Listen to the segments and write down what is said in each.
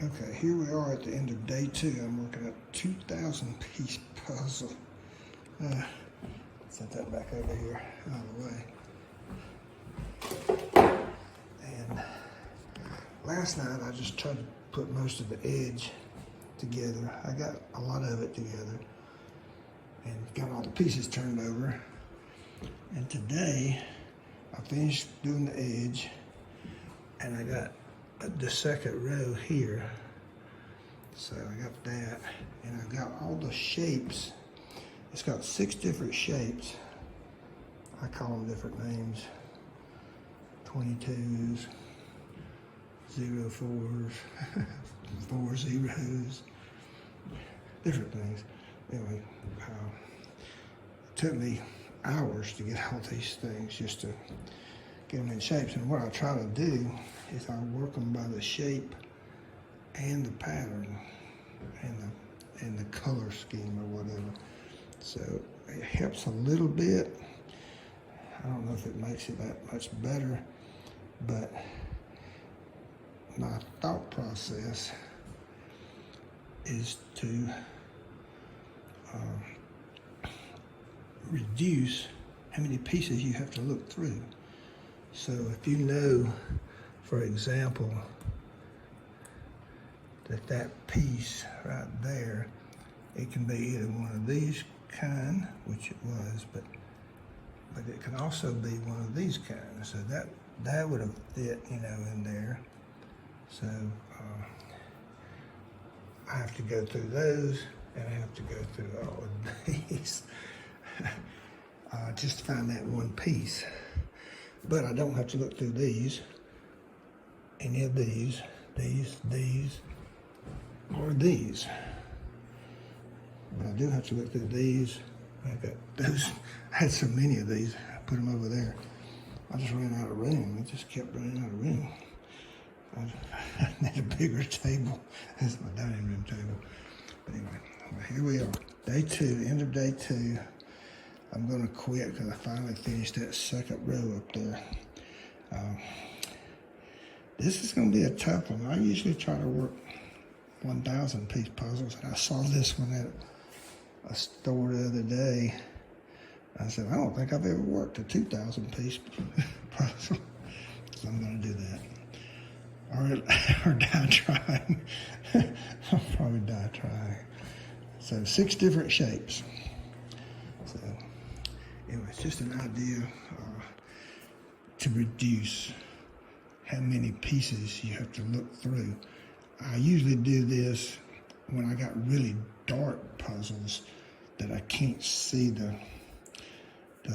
Okay, here we are at the end of day 2. I'm working a 2,000 piece puzzle. Set that back over here out of the way. And last night I just tried to put most of the edge together. I got a lot of it together and got all the pieces turned over. And today I finished doing the edge and I got the second row here. So I got that, and I got all the shapes. It's got 6 different shapes. I call them different names. 22s, 04s, 4 zeros, different things. Anyway, it took me hours to get all these things just to get them in shapes. And what I try to do is I work them by the shape and the pattern and the color scheme or whatever. So it helps a little bit. I don't know if it makes it that much better, but my thought process is to reduce how many pieces you have to look through. So if you know, for example, that piece right there, it can be either one of these kind, which it was, but it can also be one of these kinds. So that would have fit, in there. So I have to go through those, and I have to go through all of these just to find that one piece. But I don't have to look through these, any of these, or these. But I do have to look through these. I got those. I had so many of these. I put them over there. I just ran out of room. I just kept running out of room. I need a bigger table. That's my dining room table. But anyway, here we are. Day 2, end of day 2. I'm going to quit because I finally finished that second row up there. This is going to be a tough one. I usually try to work 1,000 piece puzzles, and I saw this one at a store the other day. I said, I don't think I've ever worked a 2,000 piece puzzle, so I'm going to do that. Or die trying. I'll probably die trying. So 6 different shapes. So anyway, it's just an idea to reduce how many pieces you have to look through. I usually do this when I got really dark puzzles that I can't see the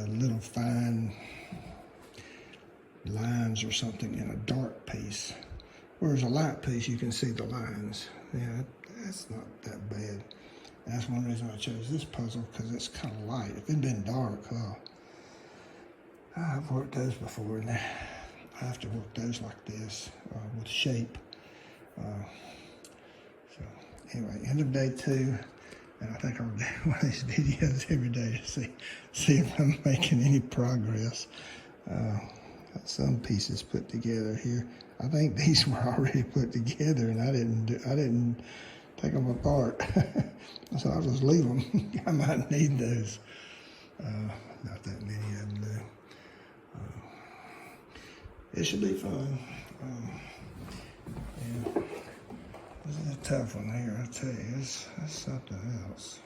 little fine lines or something in a dark piece. Whereas a light piece, you can see the lines. Yeah, that's not that bad. That's one reason I chose this puzzle, because it's kind of light. If it had been dark, I've worked those before, and I have to work those like this with shape. So anyway, end of day 2, and I think I'll do one of these videos every day to see if I'm making any progress. Got some pieces put together here. I think these were already put together, and I didn't take them apart. So I'll just leave them. I might need those. Not that many of them though. It should be fun. Yeah. This is a tough one here, I tell you. It's something else.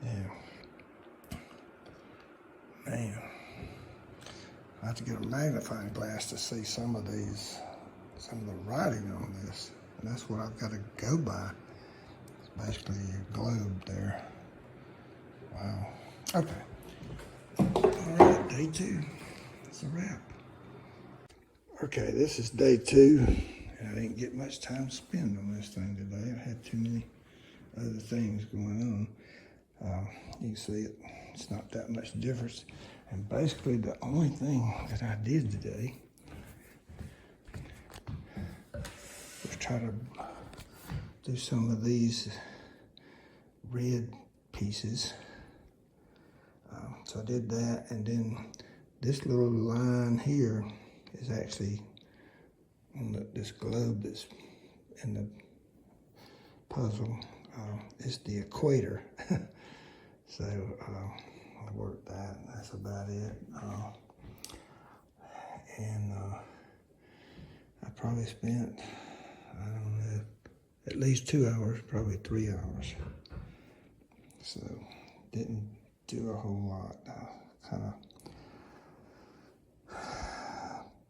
Yeah. Man. I have to get a magnifying glass to see some of the writing on this. And that's what I've got to go by. It's basically a globe there. Wow. Okay. All right, day 2. That's a wrap. Okay, this is day 2. And I didn't get much time to spend on this thing today. I had too many other things going on. You can see it's not that much difference. And basically the only thing that I did today was try to do some of these red pieces. So I did that, and then this little line here is actually on this globe that's in the puzzle is the equator. So I worked that. That's about it. And I probably spent, I don't know, at least 2 hours, probably 3 hours. So didn't do a whole lot. Kind of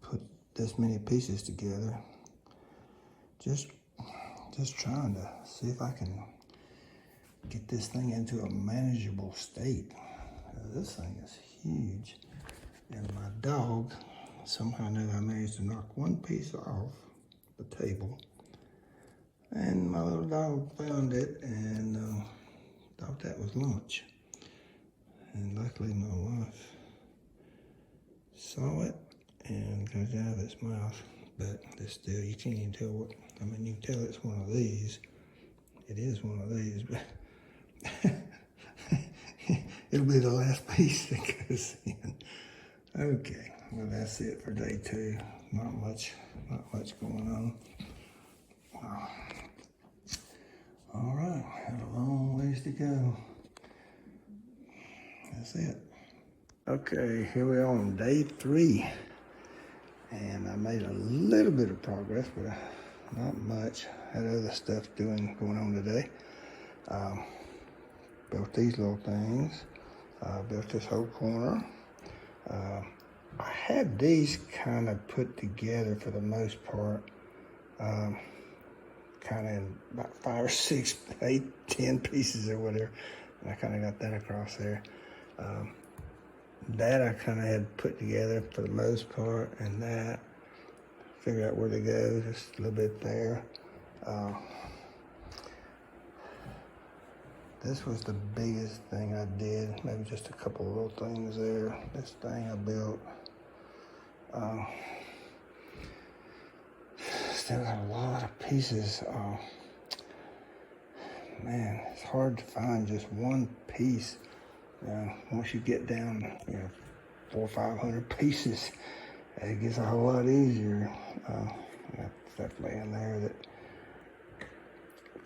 put this many pieces together. Just trying to see if I can get this thing into a manageable state. This thing is huge. And my dog, somehow or another, I managed to knock one piece off the table. And my little dog found it and thought that was lunch. And luckily my wife saw it and got it out of its mouth. But still, you can't even tell what, I mean, you can tell it's one of these. It is one of these, but it'll be the last piece that goes in. Okay, well that's it for day 2. Not much going on. All right, have a long ways to go. That's it. Okay, here we are on day 3. And I made a little bit of progress, but not much. Had other stuff going on today. Built these little things. Built this whole corner. I had these kind of put together for the most part. Kind of in about 5 or 6, 8, 10 pieces or whatever. And I kind of got that across there. That I kind of had put together for the most part, and that, figure out where to go, just a little bit there. This was the biggest thing I did, maybe just a couple of little things there. This thing I built. Still got a lot of pieces. Man, it's hard to find just one piece. Once you get down, 400 or 500 pieces, it gets a whole lot easier. Got stuff laying there that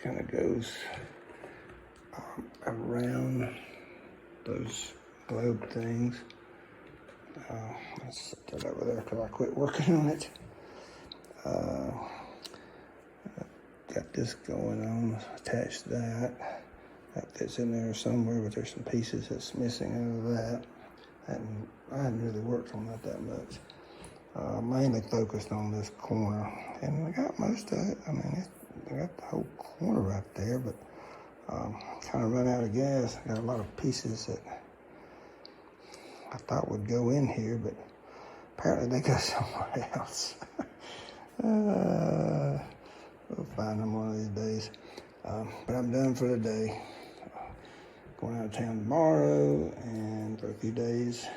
kind of goes around those globe things. Let's set that over there till I quit working on it. Got this going on, attached that. That fits in there somewhere, but there's some pieces that's missing out of that. I hadn't really worked on that much. Mainly focused on this corner, and I got most of it. I mean, I got the whole corner right there, but kind of run out of gas. I got a lot of pieces that I thought would go in here, but apparently they go somewhere else. We'll find them one of these days. But I'm done for the day. Going out of town tomorrow and for a few days,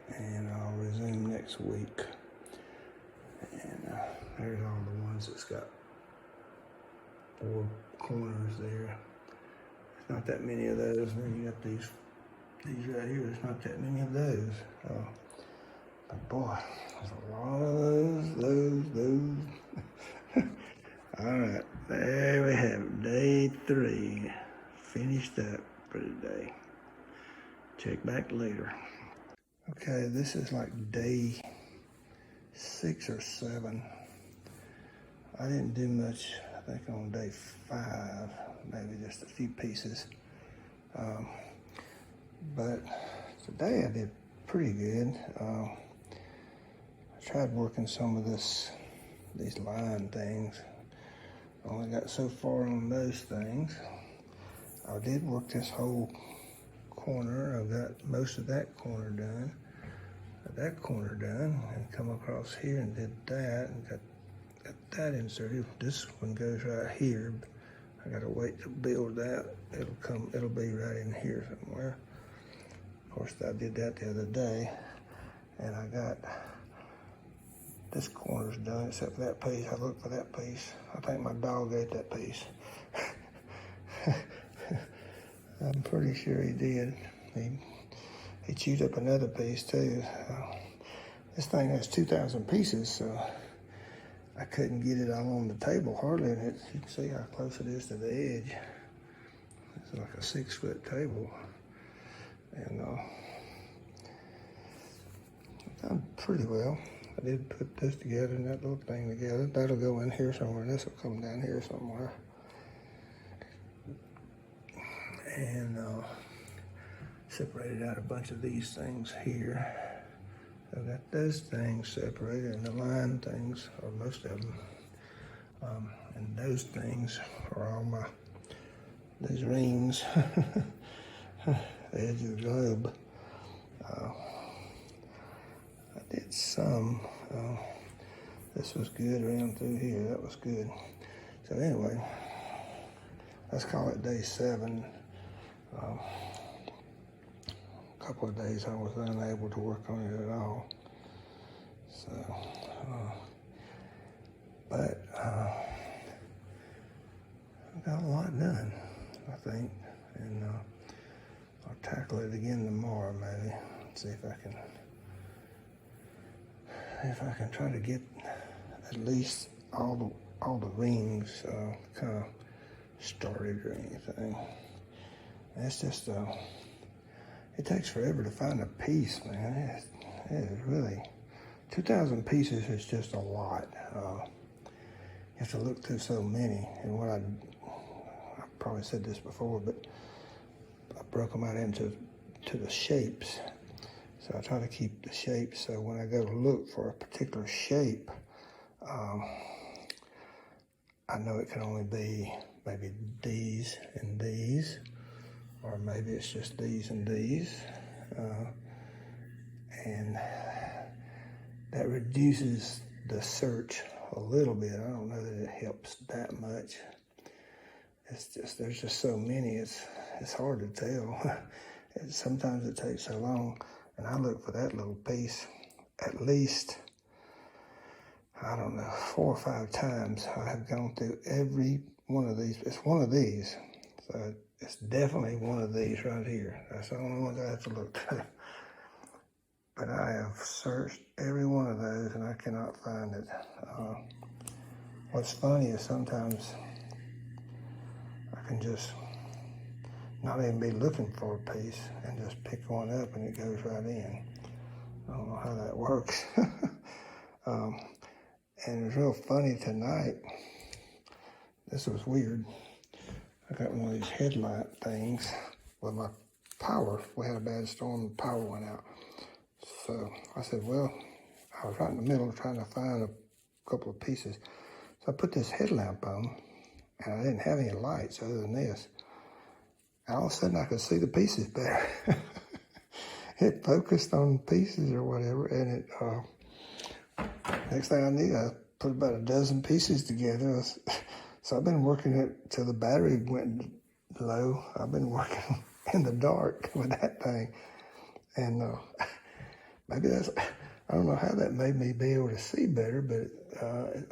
and I'll resume next week. And there's all the ones that's got 4 corners there. There's not that many of those. Then you got these right here. There's not that many of those. But boy, there's a lot of those. All right, there we have it. Day 3. Finished up for today. Check back later. Okay, this is like day 6 or 7. I didn't do much, I think, on day 5, maybe just a few pieces. But today I did pretty good. I tried working some of these line things. Only got so far on those things. I did work this whole corner. I got most of that corner done. Got that corner done, and come across here and did that, and got that inserted. This one goes right here. I gotta wait to build that. It'll be right in here somewhere. Of course, I did that the other day, and I got this corner's done except for that piece. I looked for that piece. I think my dog ate that piece. I'm pretty sure he did. He chewed up another piece too. This thing has 2,000 pieces, so I couldn't get it all on the table hardly, and you can see how close it is to the edge. It's like a 6-foot table, and done pretty well. I did put this together and that little thing together. That'll go in here somewhere, and this will come down here somewhere. And separated out a bunch of these things here. So I got those things separated, and the line things, or most of them. And those things are all these rings, the edge of the globe. I did some. This was good around through here. That was good. So anyway, let's call it day 7. A couple of days I was unable to work on it at all. So, but I got a lot done, I think, and I'll tackle it again tomorrow, maybe. See if I can try to get at least all the rings kind of started or anything. And it's just it takes forever to find a piece, man. It is really 2,000 pieces is just a lot. You have to look through so many, and what I probably said this before, but I broke them out into the shapes. So I try to keep the shapes, so when I go to look for a particular shape, I know it can only be maybe these and these, or maybe it's just these and these, and that reduces the search a little bit. I don't know that it helps that much. It's just, there's just so many, it's hard to tell. Sometimes it takes so long, and I look for that little piece at least, I don't know, 4 or 5 times. I have gone through every one of these. It's one of these, so it's definitely one of these right here. That's the only ones I have to look through. But I have searched every one of those, and I cannot find it. What's funny is sometimes I can just not even be looking for a piece and just pick one up and it goes right in. I don't know how that works. And it was real funny tonight. This was weird. I got one of these headlight things with my power. We had a bad storm, the power went out. So I said, well, I was right in the middle trying to find a couple of pieces. So I put this headlamp on, and I didn't have any lights other than this. And all of a sudden I could see the pieces better. It focused on pieces or whatever, and it, next thing I knew, I put about a dozen pieces together. So I've been working it till the battery went low. I've been working in the dark with that thing. And maybe that's, I don't know how that made me be able to see better, but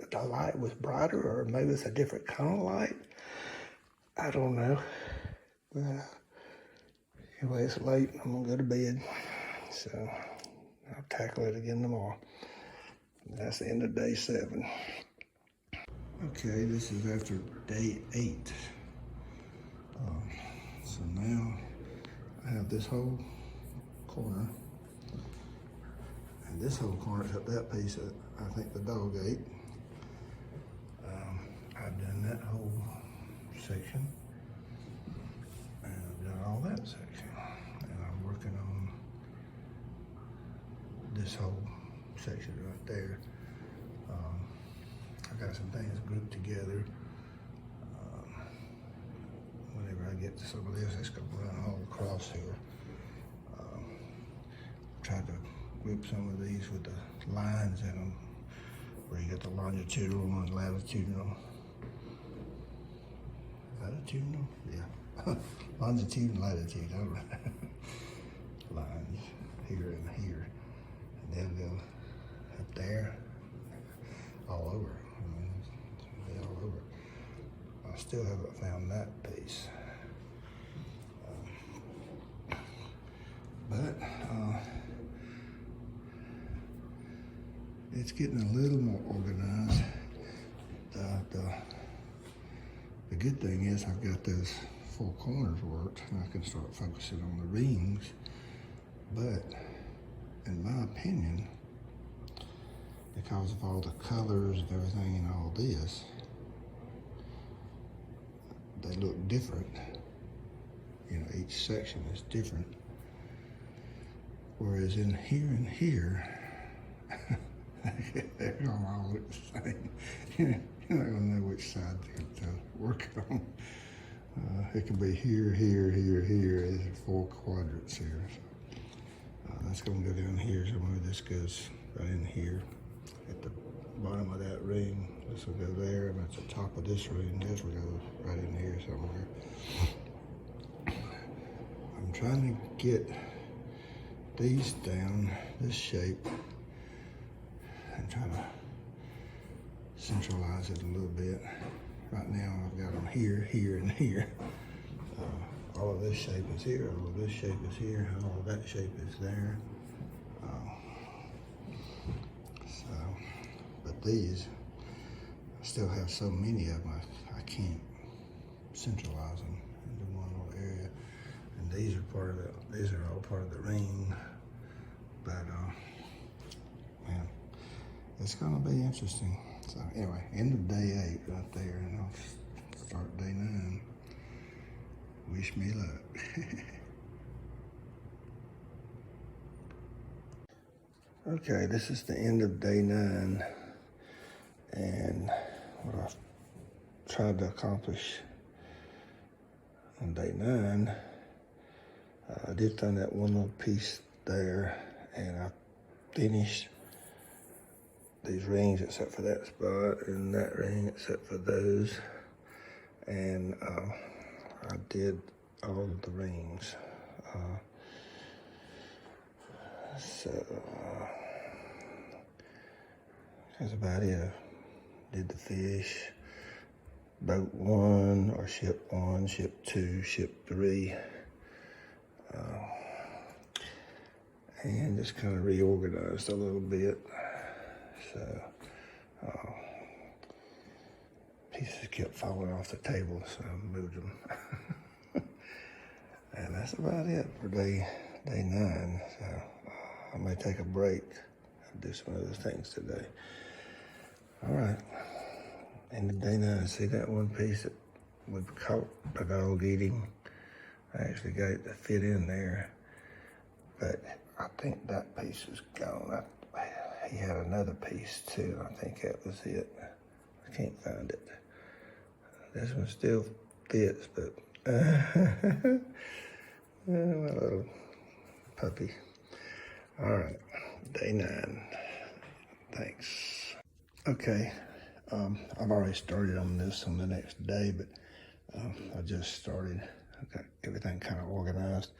the light was brighter, or maybe it's a different kind of light. I don't know. But anyway, it's late. I'm going to go to bed. So I'll tackle it again tomorrow. That's the end of day 7. Okay, this is after day 8. So now I have this whole corner. And this whole corner except that piece that I think the dog ate. I've done that whole section. And I've done all that section. And I'm working on this whole section right there. I got some things grouped together. Whenever I get to some of this, it's going to run all across here. Tried to group some of these with the lines in them, where you get the longitudinal and latitudinal. Latitudinal? Yeah. Longitude and latitude, all right. Lines here and here. And they'll go up there, all over. They're all over. I still haven't found that piece. But it's getting a little more organized. good thing is I've got those four corners worked and I can start focusing on the rings. But in my opinion, because of all the colors and everything and all this, they look different. You know, each section is different. Whereas in here and here, they're gonna all look the same. You're not gonna know which side to work on. It can be here, here, here, here. These are four quadrants here. So, that's gonna go down here somewhere. This goes right in here at the bottom of that ring. This will go there, and at the top of this ring, this will go right in here somewhere. I'm trying to get these down this shape and try to centralize it a little bit. Right now I've got them here, here, and here. All of this shape is here, all of this shape is here, all of that shape is there. But these, I still have so many of them, I can't centralize them into one little area. And these are all part of the ring. But man, it's gonna be interesting. So anyway, end of day 8 right there, and I'll start day 9. Wish me luck. Okay, this is the end of day 9, and what I've tried to accomplish on day 9, I did find that one little piece there, and I finished these rings except for that spot, and that ring except for those, and I did all of the rings. So that's about it. Did the fish, boat 1 or ship 1, ship 2, ship 3, and just kind of reorganized a little bit. So pieces kept falling off the table, so I moved them. And that's about it for day 9. So I may take a break and do some other things today. All right, end of day 9. See that one piece that we caught the dog eating? I actually got it to fit in there, but I think that piece is gone. He had another piece too. I think that was it. I can't find it. This one still fits, but my little puppy. All right, day 9. Thanks. Okay, I've already started on this on the next day, but I just started. I got everything kind of organized.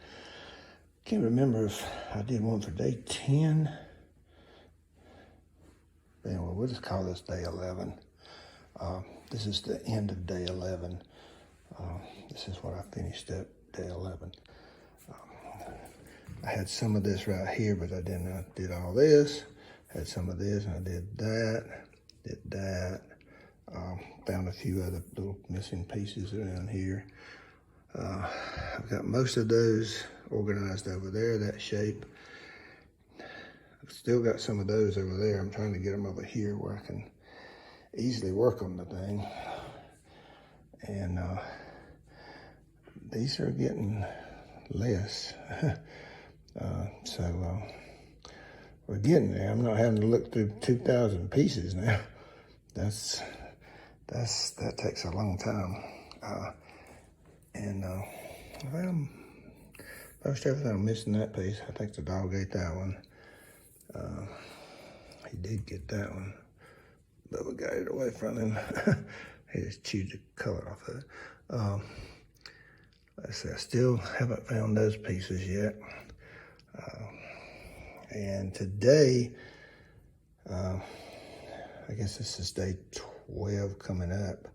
Can't remember if I did one for day 10. But anyway, we'll just call this day 11. This is the end of day 11. This is what I finished up day 11. I had some of this right here, but I did all this. Had some of this, and I did that. Found a few other little missing pieces around here. I've got most of those organized over there, that shape. I've still got some of those over there. I'm trying to get them over here where I can easily work on the thing. And these are getting less. So we're getting there. I'm not having to look through 2,000 pieces now. That takes a long time. Well, most everything, I'm missing that piece. I think the dog ate that one. He did get that one, but we got it away from him. He just chewed the color off of it. Let's see, I still haven't found those pieces yet. And today, I guess this is day 12 coming up.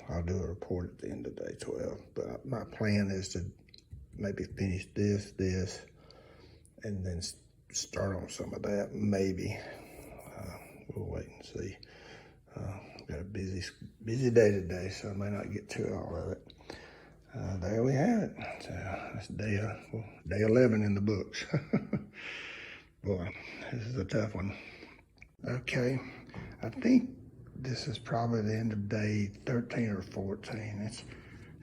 I'll do a report at the end of day 12. But my plan is to maybe finish this, and then start on some of that, maybe. We'll wait and see. Got a busy day today, so I may not get to all of it. There we have it. So that's day 11 in the books. Boy, this is a tough one. Okay, I think this is probably the end of day 13 or 14.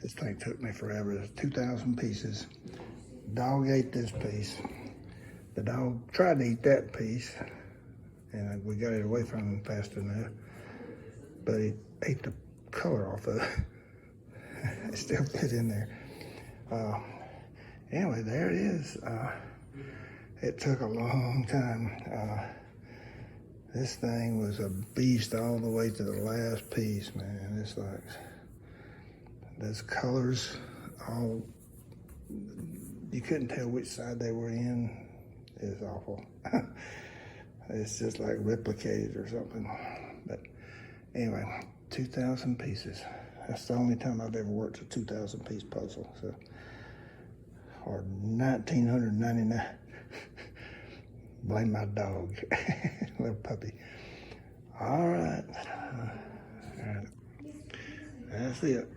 This thing took me forever. It's 2,000 pieces. Dog ate this piece. The dog tried to eat that piece, and we got it away from him fast enough, but he ate the color off of it. It still fit in there. Anyway, there it is. It took a long time. This thing was a beast all the way to the last piece, man. It's like, those colors, all, you couldn't tell which side they were in. It's awful. It's just like replicated or something. But anyway, 2,000 pieces. That's the only time I've ever worked a 2,000 piece puzzle. So, or 1,999. Blame my dog, little puppy. All right. That's it.